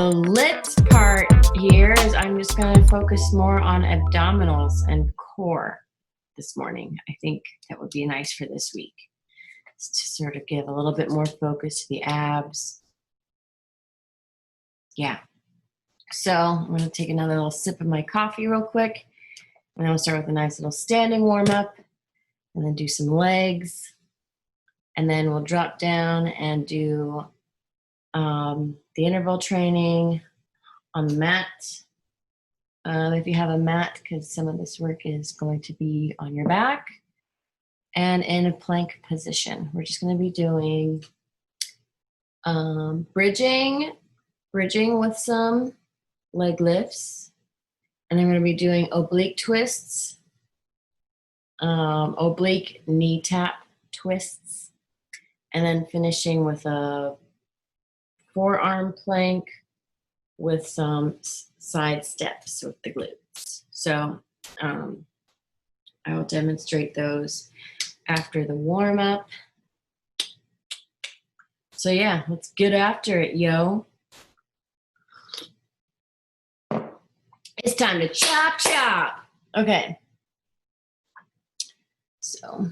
The LIIT part here is I'm just going to focus more on abdominals and core this morning. I think that would be nice for this week, to sort of give a little bit more focus to the abs. Yeah. So I'm going to take another little sip of my coffee real quick, and then we'll start with a nice little standing warm-up, and then do some legs, and then we'll drop down and do the interval training on the mat. If you have a mat, because some of this work is going to be on your back and in a plank position. We're just going to be doing bridging with some leg lifts, and I'm going to be doing oblique twists, oblique knee tap twists, and then finishing with a forearm plank with some side steps with the glutes. So I will demonstrate those after the warm-up. So yeah, let's get after it, yo. It's time to chop. Okay. So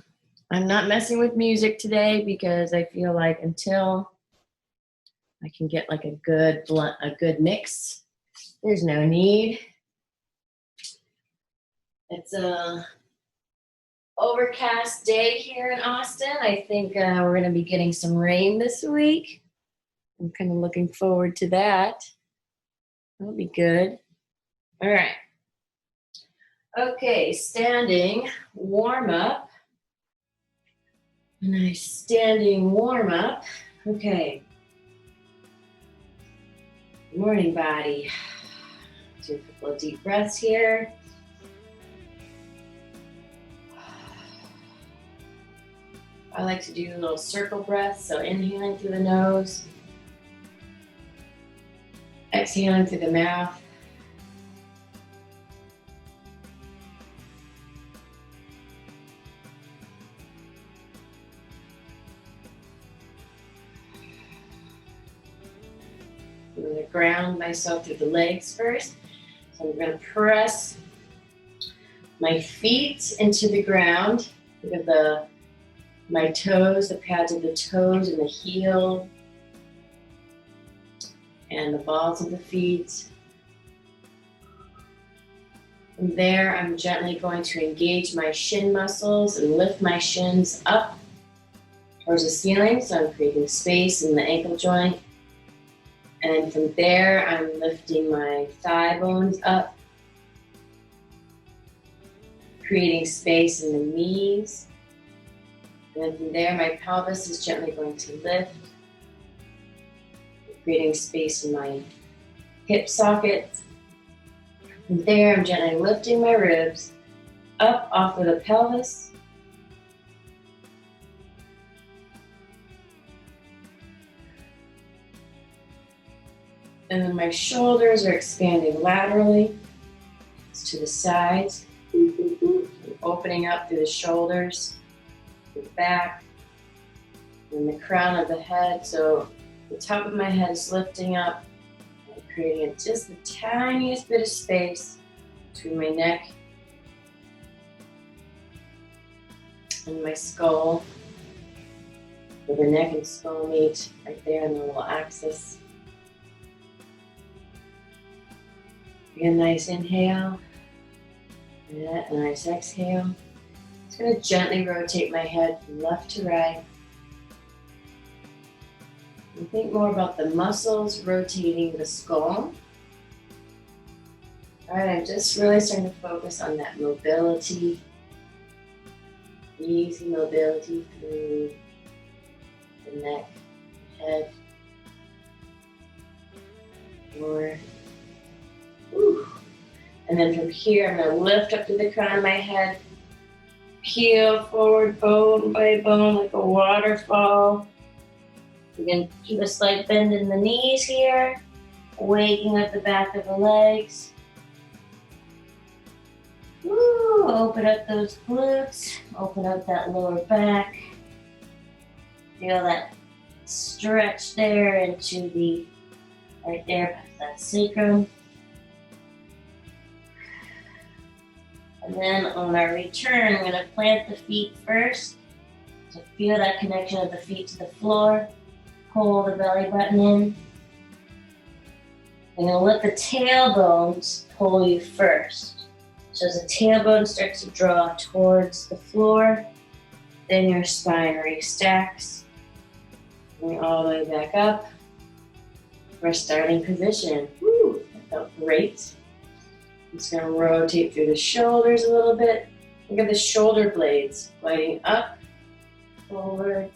I'm not messing with music today because I feel like until I can get like a good mix, there's no need. It's a overcast day here in Austin. I think we're going to be getting some rain this week. I'm kind of looking forward to that. That'll be good. All right. Okay, standing warm-up. Nice standing warm-up. Okay. Good morning, body. Do a couple of deep breaths here. I like to do little circle breaths, so inhaling through the nose, exhaling through the mouth. I'm going to ground myself through the legs first. So I'm going to press my feet into the ground. Look at my toes, the pads of the toes and the heel and the balls of the feet. From there, I'm gently going to engage my shin muscles and lift my shins up towards the ceiling. So I'm creating space in the ankle joint. And then from there, I'm lifting my thigh bones up, creating space in the knees. And then from there, my pelvis is gently going to lift, creating space in my hip sockets. From there, I'm gently lifting my ribs up off of the pelvis. And then my shoulders are expanding laterally to the sides, opening up through the shoulders, through the back, and the crown of the head. So the top of my head is lifting up, and creating just the tiniest bit of space between my neck and my skull, where the neck and skull meet right there in the little axis. Take a nice inhale, and a nice exhale. Just going to gently rotate my head from left to right. And think more about the muscles rotating the skull. All right, I'm just really starting to focus on that mobility. Easy mobility through the neck, head, more. Whew. And then from here, I'm going to lift up to the crown of my head, peel forward bone by bone like a waterfall. You can keep a slight bend in the knees here, waking up the back of the legs. Woo, open up those glutes, open up that lower back. Feel that stretch there into the right there past that sacrum. And then on our return, I'm going to plant the feet first. So feel that connection of the feet to the floor. Pull the belly button in. I'm going to let the tailbones pull you first. So as the tailbone starts to draw towards the floor, then your spine restacks. Going all the way back up. For a starting position. Woo, that felt great. I'm just going to rotate through the shoulders a little bit. Think of the shoulder blades gliding up, forward,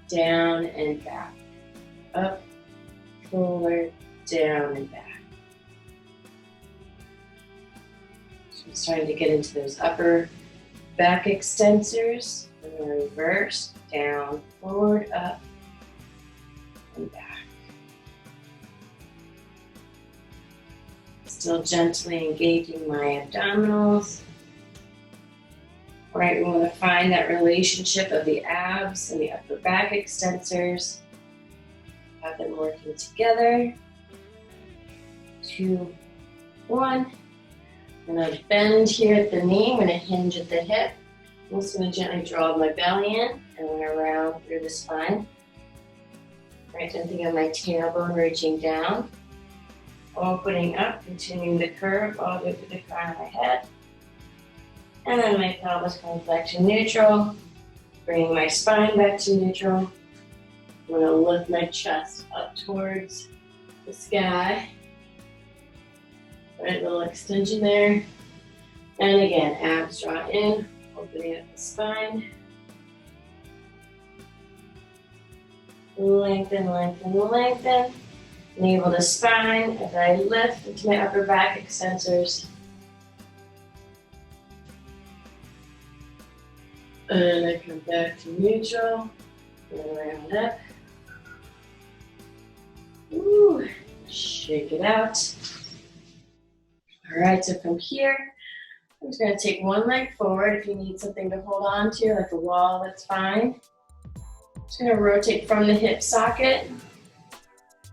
down, and back. Up, forward, down, and back. So I'm starting to get into those upper back extensors. I'm going to reverse, down, forward, up, and back. Still gently engaging my abdominals. All right, we want to find that relationship of the abs and the upper back extensors. Have them working together. 2, 1. I'm going to bend here at the knee. I'm going to hinge at the hip. I'm also going to gently draw my belly in and then around through the spine. All right, then think of my tailbone reaching down. Opening up, continuing the curve all the way to the crown of my head. And then my pelvis comes back to neutral, bringing my spine back to neutral. I'm going to lift my chest up towards the sky. Right, little extension there. And again, abs draw in, opening up the spine. Lengthen, lengthen, lengthen. Navel to spine as I lift into my upper back extensors. And I come back to neutral. And round up. Woo. Shake it out. All right, so from here, I'm just going to take one leg forward. If you need something to hold on to, like a wall, that's fine. Just going to rotate from the hip socket.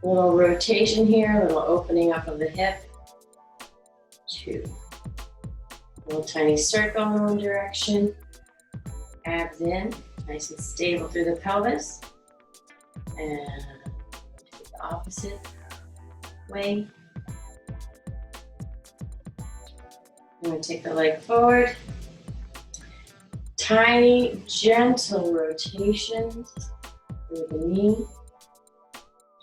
A little rotation here, a little opening up of the hip. 2. A little tiny circle in one direction. Abs in, nice and stable through the pelvis. And the opposite way. I'm going to take the leg forward. Tiny, gentle rotations through the knee.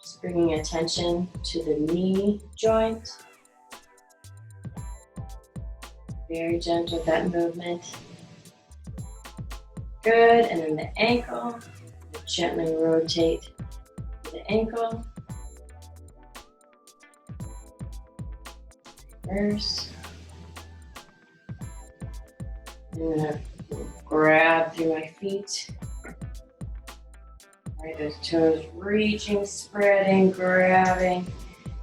Just bringing attention to the knee joint. Very gentle with that movement. Good, and then the ankle. Gently rotate the ankle. Reverse. I'm going to grab through my feet. All right, those toes reaching, spreading, grabbing.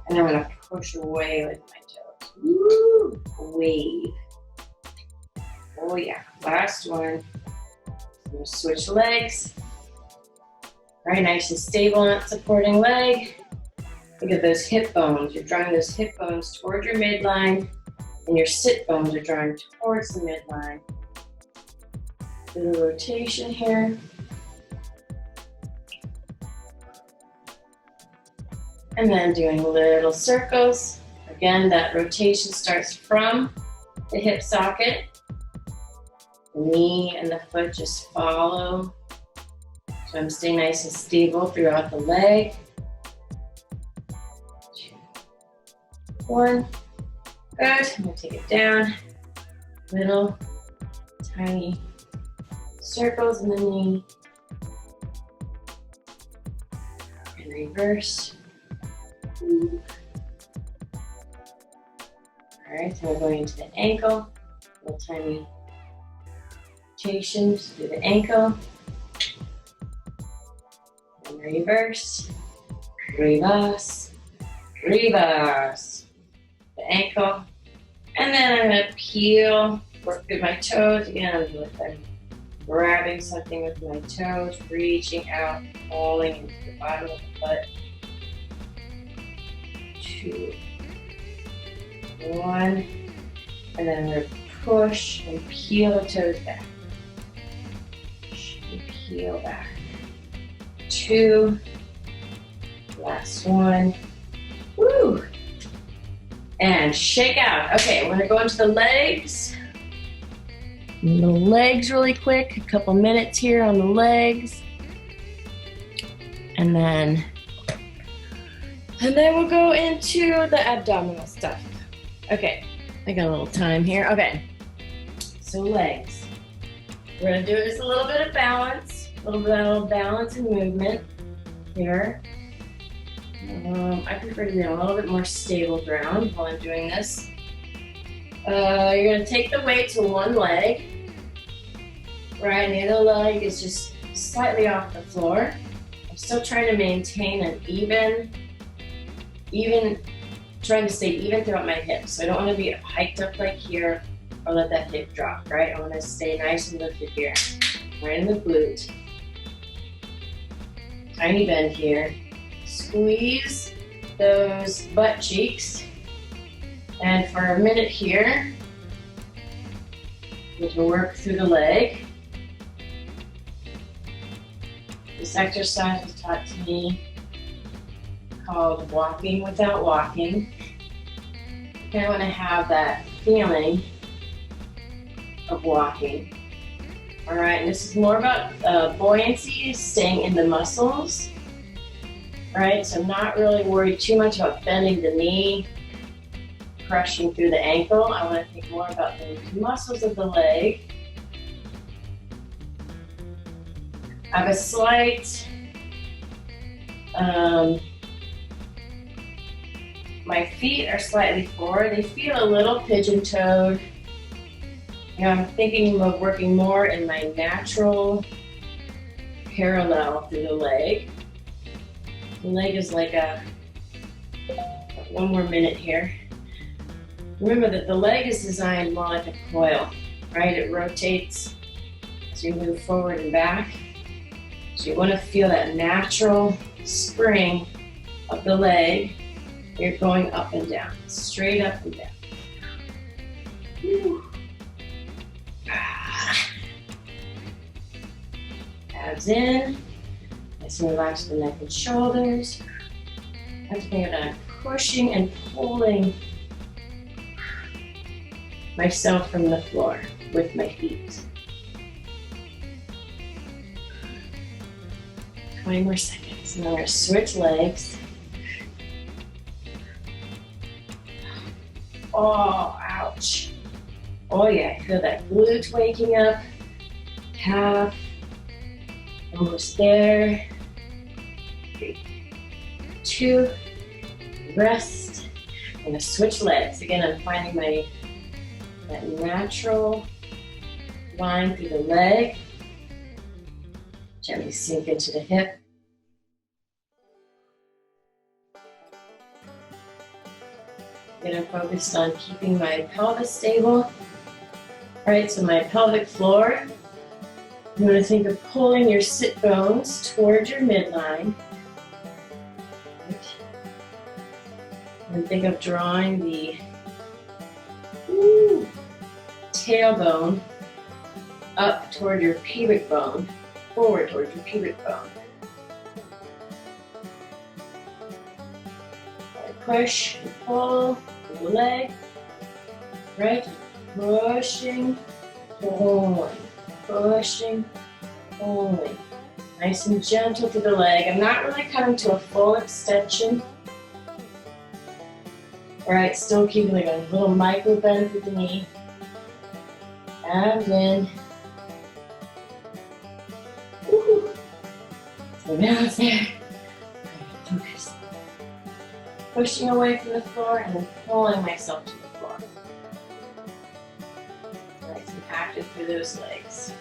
And I'm going to push away with my toes. Woo! Wave. Oh yeah, last one. I'm going to switch legs. All right, nice and stable on that supporting leg. Look at those hip bones. You're drawing those hip bones towards your midline, and your sit bones are drawing towards the midline. Little rotation here. And then doing little circles. Again, that rotation starts from the hip socket. The knee and the foot just follow. So I'm staying nice and stable throughout the leg. 2, 1. Good. I'm going to take it down. Little tiny circles in the knee. And reverse. All right, so we're going into the ankle. Little tiny rotations through the ankle. And reverse. Reverse. Reverse. The ankle. And then I'm going to peel, work through my toes. Again, I'm grabbing something with my toes, reaching out, falling into the bottom of the foot. 2, 1, and then we're going to push and peel the toes back. Push and peel back. 2, last one. Woo! And shake out. Okay, we're gonna go into the legs. The legs really quick, a couple minutes here on the legs. And then we'll go into the abdominal stuff. Okay, I got a little time here. Okay, so legs. We're gonna do just a little bit of balance, a little bit of balance and movement here. I prefer to be on a little bit more stable ground while I'm doing this. You're gonna take the weight to one leg, right? And the other leg is just slightly off the floor. I'm still trying to maintain an even, trying to stay even throughout my hips. So I don't want to be hiked up like here or let that hip drop, right? I want to stay nice and lifted here, right in the glute. Tiny bend here. Squeeze those butt cheeks. And for a minute here, we can work through the leg. This exercise was taught to me called walking without walking. You kind of want to have that feeling of walking. All right, and this is more about buoyancy, staying in the muscles. All right, so I'm not really worried too much about bending the knee, crushing through the ankle. I want to think more about the muscles of the leg. I have a slight, my feet are slightly forward. They feel a little pigeon-toed. You know, I'm thinking of working more in my natural parallel through the leg. The leg is like one more minute here. Remember that the leg is designed more like a coil, right? It rotates as you move forward and back. So you want to feel that natural spring of the leg. You're going up and down, straight up and down. Whew. Abs in. Nice and relax the neck and shoulders. I have to think about pushing and pulling myself from the floor with my feet. 20 more seconds. And then we're going to switch legs. Oh, ouch. Oh yeah, I feel that glute waking up. Calf. Almost there. 3, 2, rest. I'm going to switch legs. Again, I'm finding that natural line through the leg. Gently sink into the hip. Again, I'm focused on keeping my pelvis stable. All right, so my pelvic floor. You want to think of pulling your sit bones towards your midline. Right. And think of drawing the tailbone up toward your pubic bone, forward towards your pubic bone. Push and pull with the leg, right? Pushing, pulling, pushing, pulling. Nice and gentle to the leg. I'm not really coming to a full extension. All right, still keeping like a little micro bend with the knee. Abs in. Woo. So now it's there. Focus. Pushing away from the floor and then pulling myself to the floor. Nice and active through those legs.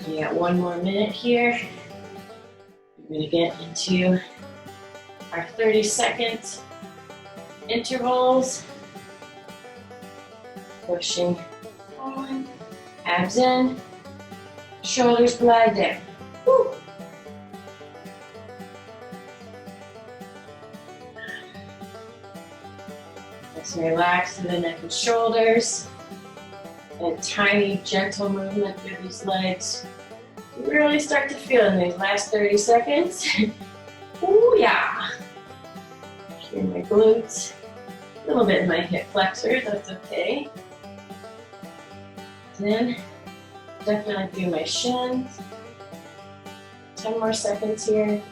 We got one more minute here. We're going to get into our 30-second intervals. Pushing, pulling, abs in, shoulders glide down. Woo. So relax through the neck and shoulders. A tiny, gentle movement through these legs. You really start to feel in these last 30 seconds. Ooh, yeah. Here my glutes. A little bit in my hip flexors, that's okay. Then, definitely through my shins. 10 more seconds here.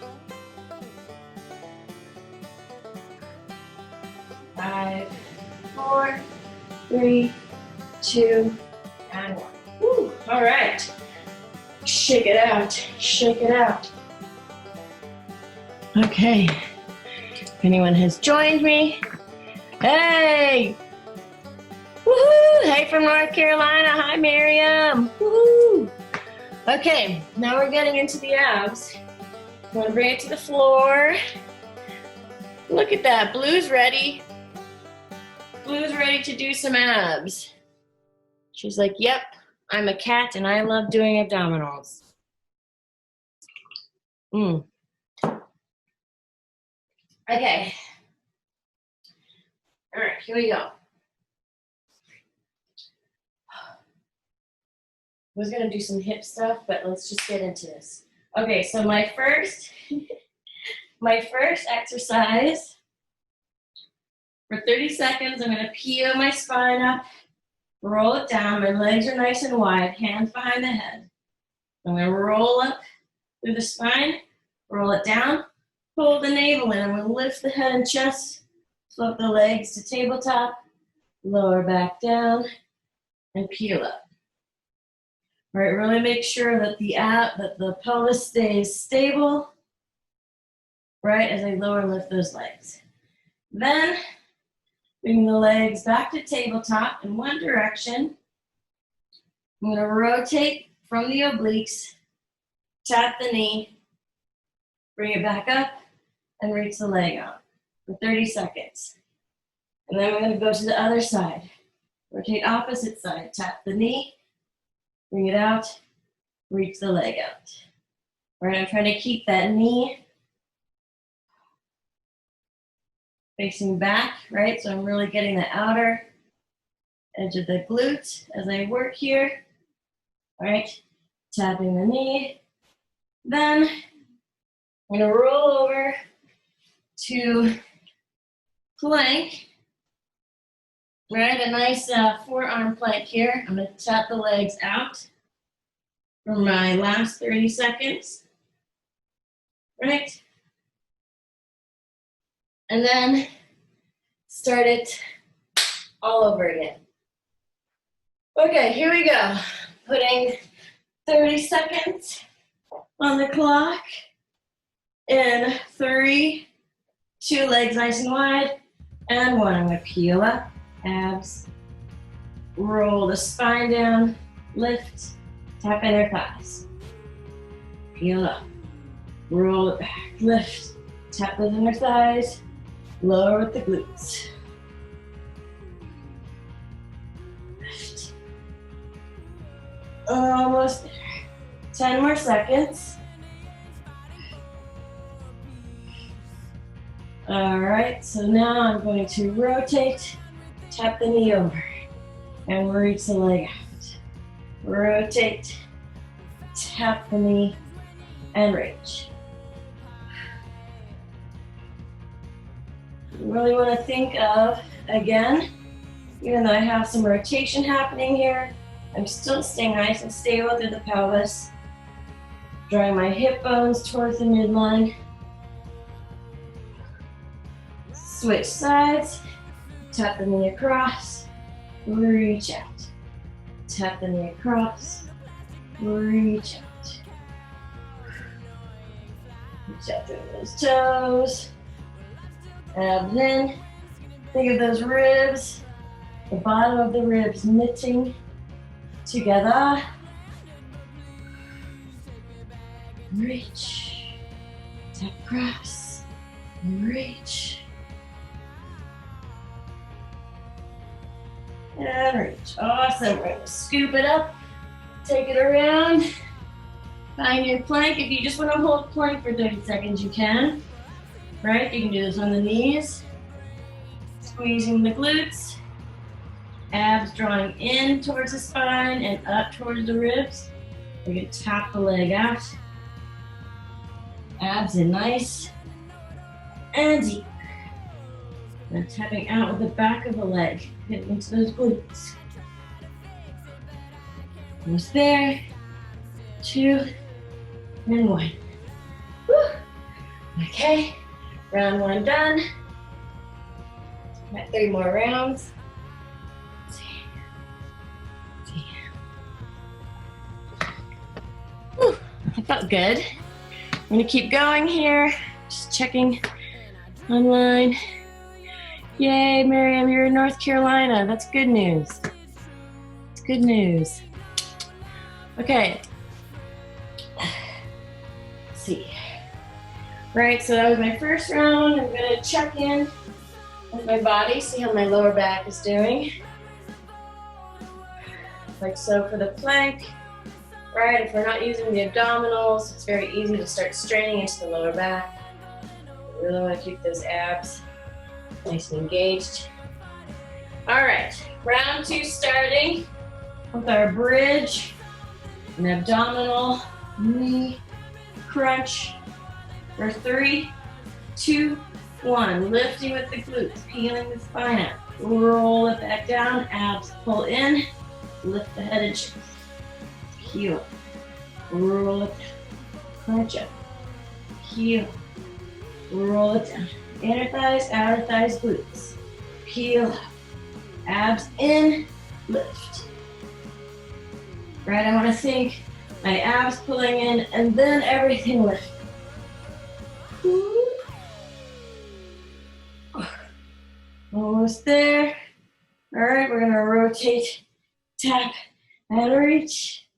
5, 4, 3, 2, and 1. Woo, all right. Shake it out, shake it out. Okay, if anyone has joined me, hey! Woohoo! Hey from North Carolina, hi Miriam! Woohoo! Okay, now we're getting into the abs. I'm gonna bring it to the floor. Look at that, Blue's ready. Blue's ready to do some abs. She's like, yep, I'm a cat and I love doing abdominals. Okay. All right, here we go. I was gonna do some hip stuff, but let's just get into this. Okay, so my first exercise, for 30 seconds, I'm gonna peel my spine up, roll it down, my legs are nice and wide, hands behind the head. I'm gonna roll up through the spine, roll it down, pull the navel in. I'm gonna lift the head and chest, float the legs to tabletop, lower back down, and peel up. All right, really make sure that the pelvis stays stable, right, as I lower and lift those legs. Then, bring the legs back to tabletop in one direction. I'm gonna rotate from the obliques, tap the knee, bring it back up, and reach the leg out for 30 seconds. And then we're gonna go to the other side. Rotate opposite side, tap the knee, bring it out, reach the leg out. All right, I'm trying to keep that knee facing back, right? So I'm really getting the outer edge of the glute as I work here. All right, tapping the knee. Then I'm gonna roll over to plank. Right, a nice forearm plank here. I'm gonna tap the legs out for my last 30 seconds. Right? And then start it all over again. Okay, here we go. Putting 30 seconds on the clock. In 3, 2 legs nice and wide, and 1. I'm gonna peel up, abs, roll the spine down, lift, tap inner thighs. Peel up, roll it back, lift, tap those inner thighs, lower with the glutes. Lift. Almost there. 10 more seconds. All right, so now I'm going to rotate, tap the knee over, and reach the leg out. Rotate, tap the knee, and reach. You really want to think of, again, even though I have some rotation happening here, I'm still staying nice and stable through the pelvis, drawing my hip bones towards the midline. Switch sides, tap the knee across, reach out. Tap the knee across, reach out. Reach out through those toes. Abs in. Think of those ribs, the bottom of the ribs knitting together. Reach. Tap across, reach. And reach. Awesome. We're going to scoop it up, take it around, find your plank. If you just want to hold plank for 30 seconds, you can. Right? You can do this on the knees. Squeezing the glutes. Abs drawing in towards the spine and up towards the ribs. We're going to tap the leg out. Abs in nice and deep. And tapping out with the back of the leg, getting into those glutes. Almost there. 2 and 1. Woo. Okay, round 1 done. Got 3 more rounds. Whew, that felt good. I'm gonna keep going here. Just checking online. Yay, Miriam, you're in North Carolina. That's good news. It's good news. Okay. Let's see. Right, so that was my first round. I'm gonna check in with my body, see how my lower back is doing. Like so for the plank, right? If we're not using the abdominals, it's very easy to start straining into the lower back. We really want to keep those abs nice and engaged. All right, round 2 starting with our bridge, an abdominal knee crunch for 3, 2, 1. Lifting with the glutes, peeling the spine out. Roll it back down, abs pull in, lift the head and chest. Heel, roll it down, crunch up, heel, roll it down. Inner thighs, outer thighs, glutes. Peel up, abs in, lift. Right, I want to think my abs pulling in and then everything lifting. Almost there. All right, we're gonna rotate, tap, and reach.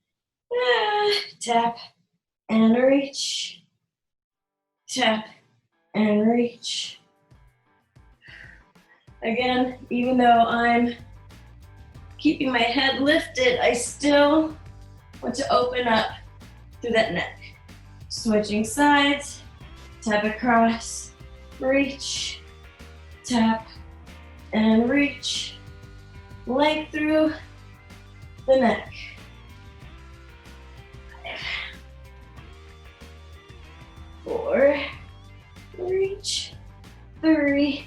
Tap, and reach. Tap, and reach. Again, even though I'm keeping my head lifted, I still want to open up through that neck. Switching sides, tap across, reach, tap, and reach. Length through the neck. 5, 4, reach, 3,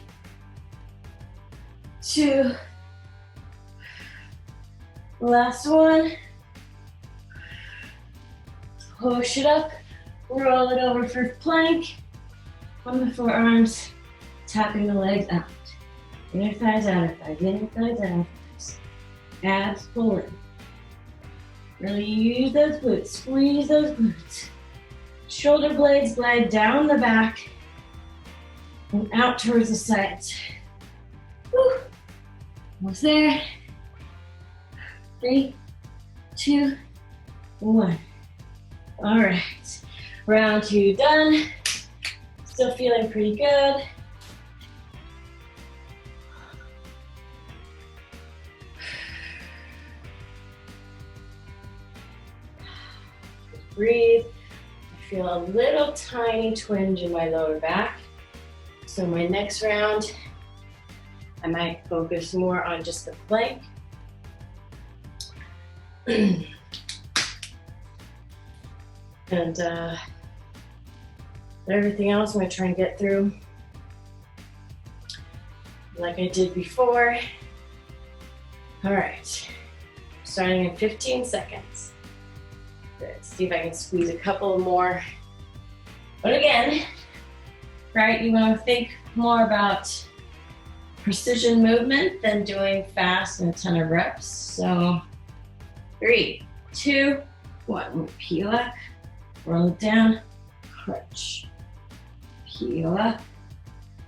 2, last one. Push it up, roll it over for plank. On the forearms, tapping the legs out. Inner thighs, outer thighs, inner thighs, outer thighs. Abs pull in. Really use those glutes, squeeze those glutes. Shoulder blades glide down the back and out towards the sides. Woo. Almost there. 3, 2, 1. All right, round 2 done. Still feeling pretty good. Breathe. I feel a little tiny twinge in my lower back. So my next round, I might focus more on just the plank. And everything else I'm going to try and get through like I did before. All right, starting in 15 seconds. Let's see if I can squeeze a couple more. But again, right, you want to think more about precision movement than doing fast and a ton of reps. So 3, 2, 1. Peel up, roll it down, crunch. Peel up,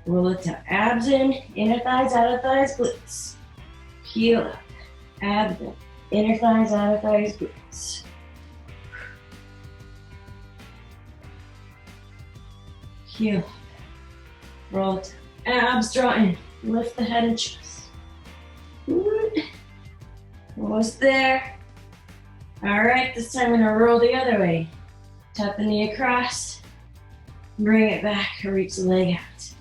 roll it down. Abs in, inner thighs, outer thighs, glutes. Peel up, abs in, inner thighs, outer thighs, glutes. Peel up, roll it down. Abs draw in, lift the head and chest. Good. Almost there. All right, this time I'm gonna roll the other way. Tap the knee across, bring it back, reach the leg out.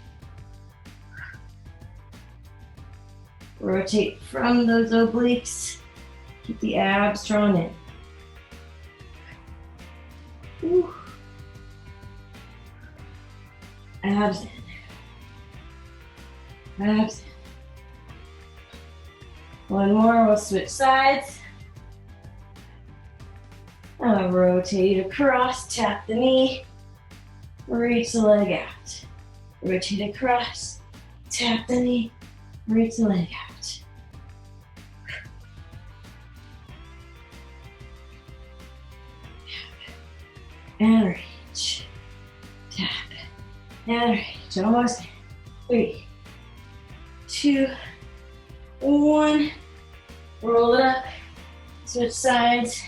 Rotate from those obliques. Keep the abs drawn in. Whew. Abs in. Abs in. One more, we'll switch sides. I'll rotate across, tap the knee, reach the leg out. Rotate across, tap the knee, reach the leg out. And reach, tap, and reach, almost. 3, 2, 1. Roll it up, switch sides.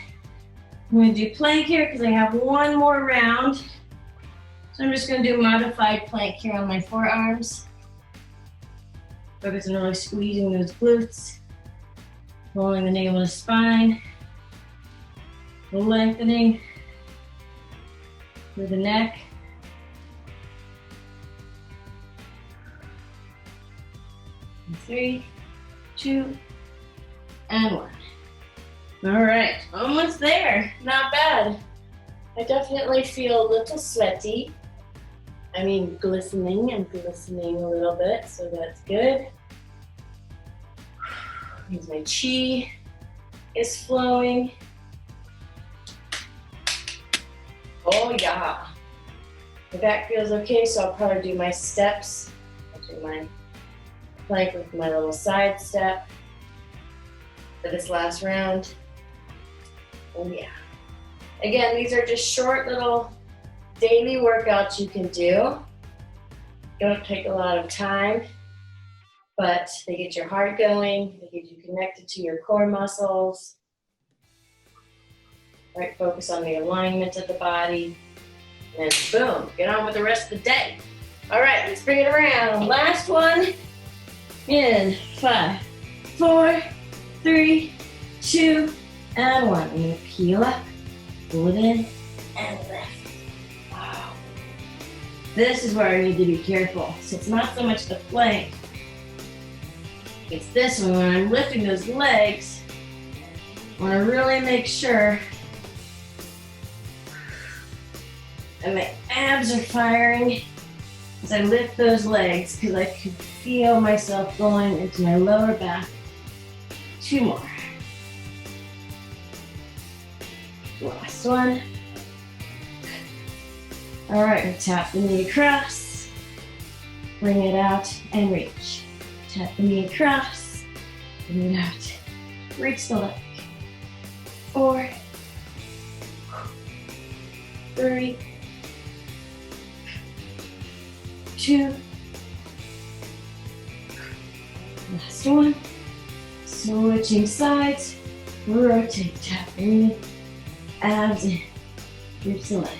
I'm going to do plank here because I have one more round. So I'm just going to do modified plank here on my forearms. Focus on really squeezing those glutes, rolling the navel to spine, lengthening through the neck. And 3, 2, and 1. All right, almost there. Not bad. I definitely feel a little sweaty. I mean, glistening. I'm glistening a little bit, so that's good. Means my chi is flowing. Oh yeah. My back feels okay, so I'll probably do my steps. I'll do my plank with my little side step for this last round. Oh yeah. Again, these are just short little daily workouts you can do. Don't take a lot of time, but they get your heart going, they get you connected to your core muscles. Right, focus on the alignment of the body, and boom, get on with the rest of the day. All right, let's bring it around. Last one in 5, 4, 3, 2, and 1. I'm gonna peel up, pull it in, and lift. Wow. This is where I need to be careful. So it's not so much the plank. It's this one, when I'm lifting those legs, I wanna really make sure that my abs are firing as I lift those legs, because I can feel myself going into my lower back. 2 more. Last one. All right, tap the knee across, bring it out and reach. Tap the knee across, bring it out, reach the leg. 4, 3, 2, last one. Switching sides, rotate, tap the knee, abs in, reach the leg.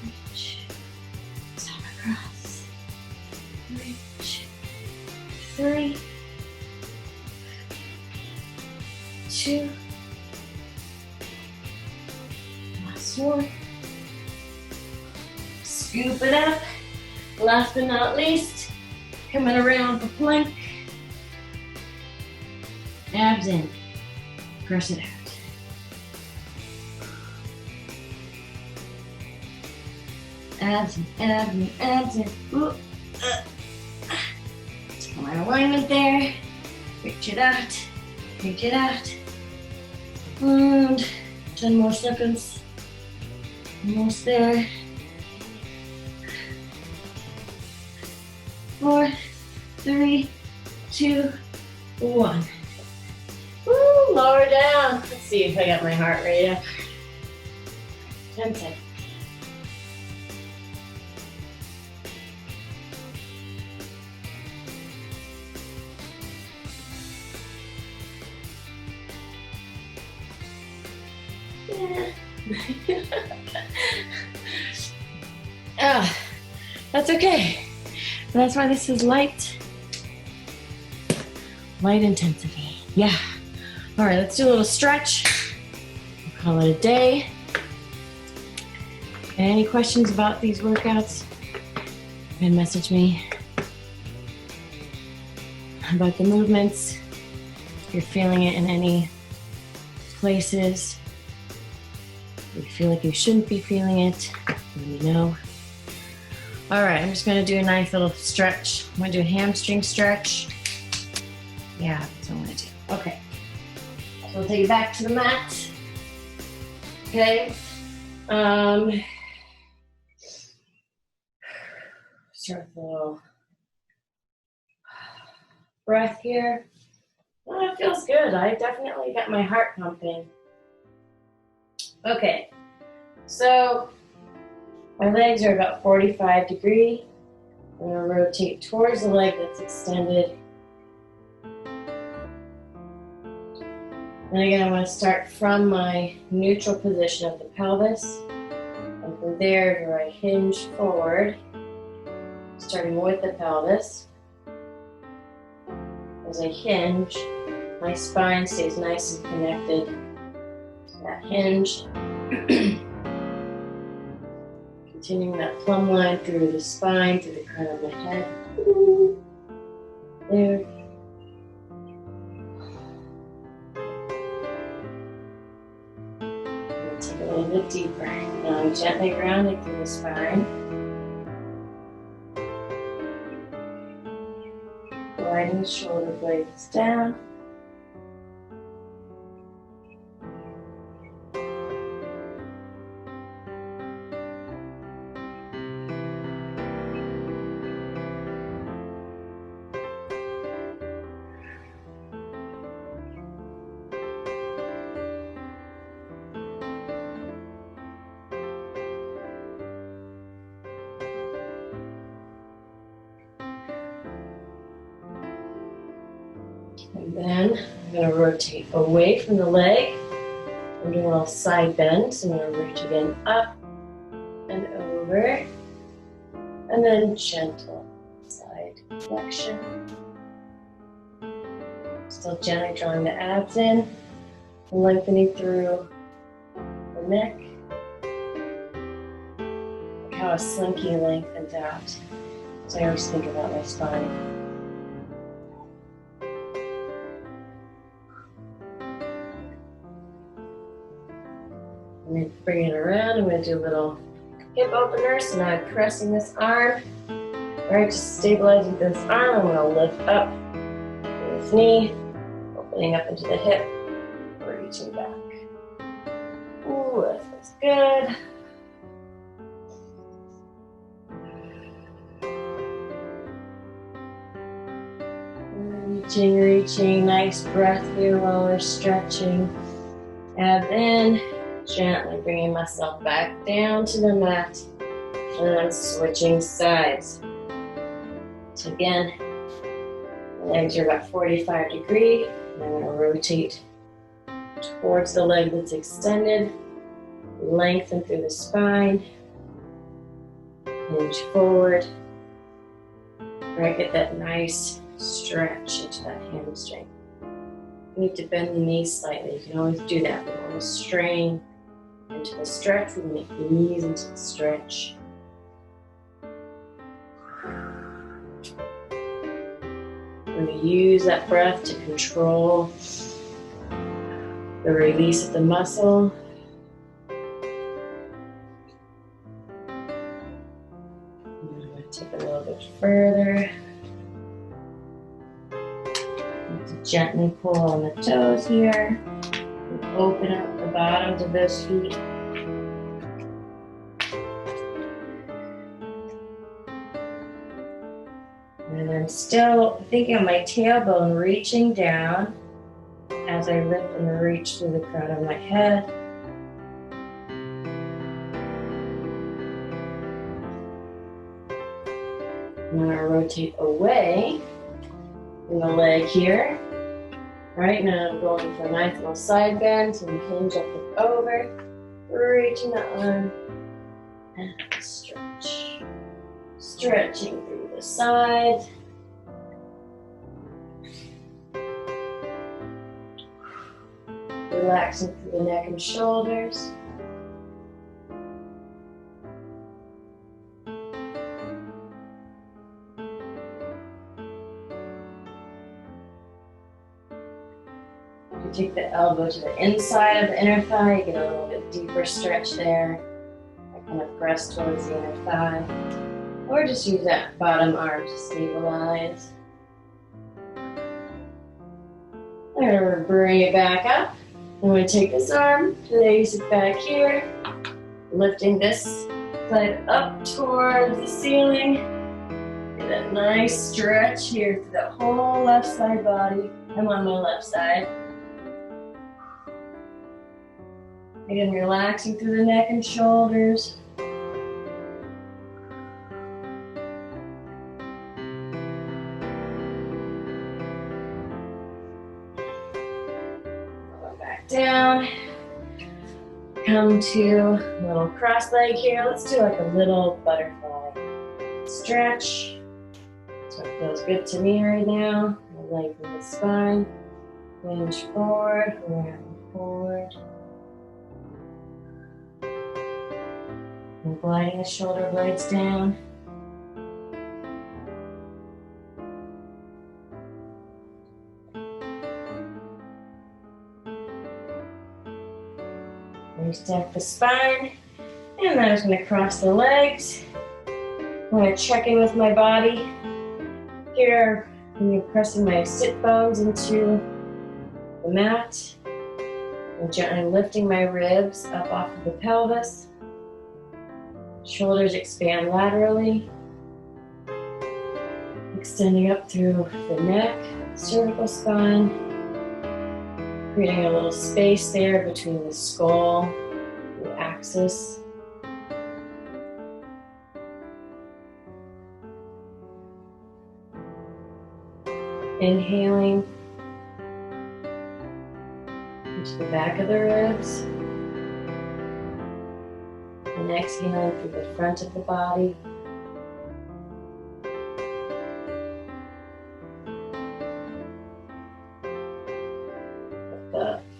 Reach, tap across, reach. 3, 2, last one. Scoop it up. Last but not least, coming around for plank. Abs in. Press it out. Abs in, abs in, abs in. Ooh, my alignment there. Reach it out. Reach it out. And 10 more seconds. Almost there. 4, 3, 2, 1. Woo, lower down. Let's see if I got my heart rate up. 10 seconds. Yeah. That's okay. That's why this is light intensity. Yeah. All right, let's do a little stretch. We'll call it a day. And any questions about these workouts, you can message me about the movements. If you're feeling it in any places, if you feel like you shouldn't be feeling it, let me know. All right, I'm just gonna do a nice little stretch. I'm gonna do a hamstring stretch. Yeah, that's what I'm gonna do. Okay, so we'll take it back to the mat. Okay. Start with a little breath here. Oh, it feels good. I definitely got my heart pumping. Okay, so my legs are about 45 degrees. I'm going to rotate towards the leg that's extended. And again, I'm going to start from my neutral position of the pelvis. And from there, do I hinge forward, starting with the pelvis. As I hinge, my spine stays nice and connected to that hinge. Continuing that plumb line through the spine, through the crown of my head. There. And take a little bit deeper. Now I'm gently grounding through the spine. Gliding the shoulder blades down. And then I'm going to rotate away from the leg. I'm doing a little side bend, so I'm going to reach again up and over. And then gentle side flexion. Still gently drawing the abs in, lengthening through the neck. Look how a slinky lengthens out. So I always think about my spine. I'm going to bring it around. I'm going to do a little hip opener. So now I'm pressing this arm. All right, just stabilizing this arm. I'm going to lift up this knee, opening up into the hip, reaching back. Ooh, that feels good. Reaching, nice breath here while we're stretching. Abs in. Gently bringing myself back down to the mat, and I'm switching sides. So again, the legs are about 45 degrees, and I'm going to rotate towards the leg that's extended, lengthen through the spine, hinge forward. Right, get that nice stretch into that hamstring. You need to bend the knees slightly. You can always do that. We want to strain into the stretch. We make the knees into the stretch. We're going to use that breath to control the release of the muscle. I'm going to take a little bit further. Gently pull on the toes here. And open up the bottoms of those feet. And I'm still thinking of my tailbone reaching down as I lift and reach through the crown of my head. I'm going to rotate away from the leg here. Right now I'm going for a nice little side bend, so we hinge up and over, reaching the arm, and stretch. Stretching through the sides. Relaxing through the neck and shoulders. You take the elbow to the inside of the inner thigh, you get a little bit deeper stretch there. I kind of press towards the inner thigh. Or just use that bottom arm to stabilize. I'm going to bring it back up. I'm going to take this arm, place it back here, lifting this side up towards the ceiling. Get that nice stretch here through the whole left side body. I'm on my left side. Again, relaxing through the neck and shoulders. Down, come to a little cross leg here. Let's do like a little butterfly stretch. So it feels good to me right now. Lengthen the spine, hinge forward, around forward. And gliding the shoulder blades down. Stack the spine, and then I'm just going to cross the legs. I'm going to check in with my body. Here, I'm pressing my sit bones into the mat. I'm gently lifting my ribs up off of the pelvis. Shoulders expand laterally, extending up through the neck, cervical spine. Creating a little space there between the skull and the axis. Inhaling into the back of the ribs. And exhaling through the front of the body.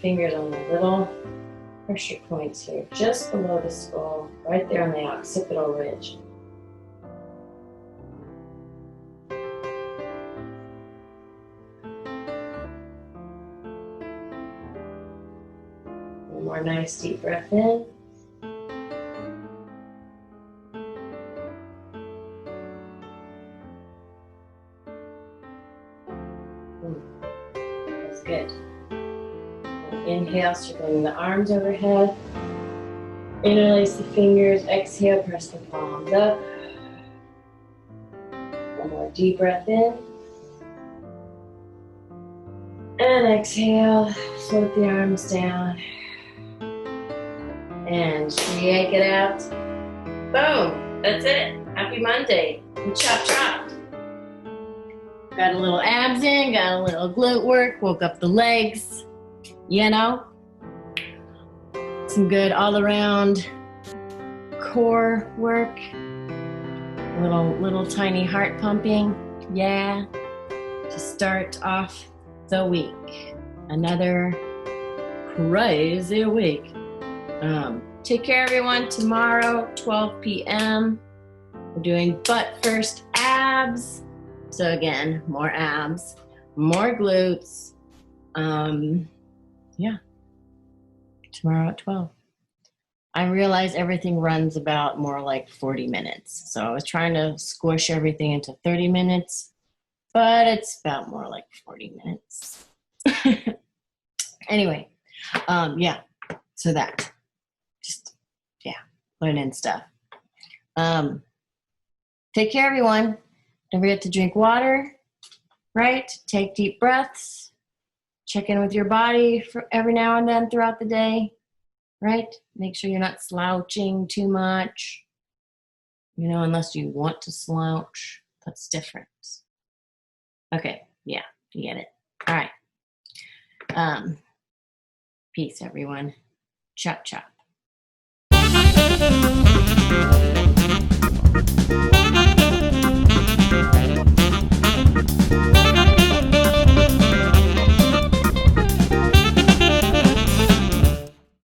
Fingers on the little pressure points here, just below the skull, right there on the occipital ridge. One more nice deep breath in. That's good. Inhale, circling the arms overhead. Interlace the fingers. Exhale, press the palms up. One more deep breath in. And exhale, float the arms down. And shake it out. Boom! That's it. Happy Monday. Chop chop. Got a little abs in, got a little glute work, woke up the legs. You know, some good all-around core work, little tiny heart pumping, yeah, to start off the week. Another crazy week. Take care, everyone. Tomorrow, 12 p.m., we're doing butt first abs. So again, more abs, more glutes. Yeah, tomorrow at 12. I realize everything runs about more like 40 minutes. So I was trying to squish everything into 30 minutes, but it's about more like 40 minutes. Anyway, yeah, so that, just, yeah, learning stuff. Take care, everyone. Don't forget to drink water, right? Take deep breaths. Check in with your body for every now and then throughout the day, right? Make sure you're not slouching too much, you know, unless you want to slouch. That's different. Okay, yeah, you get it. All right. Peace, everyone. Chop, chop.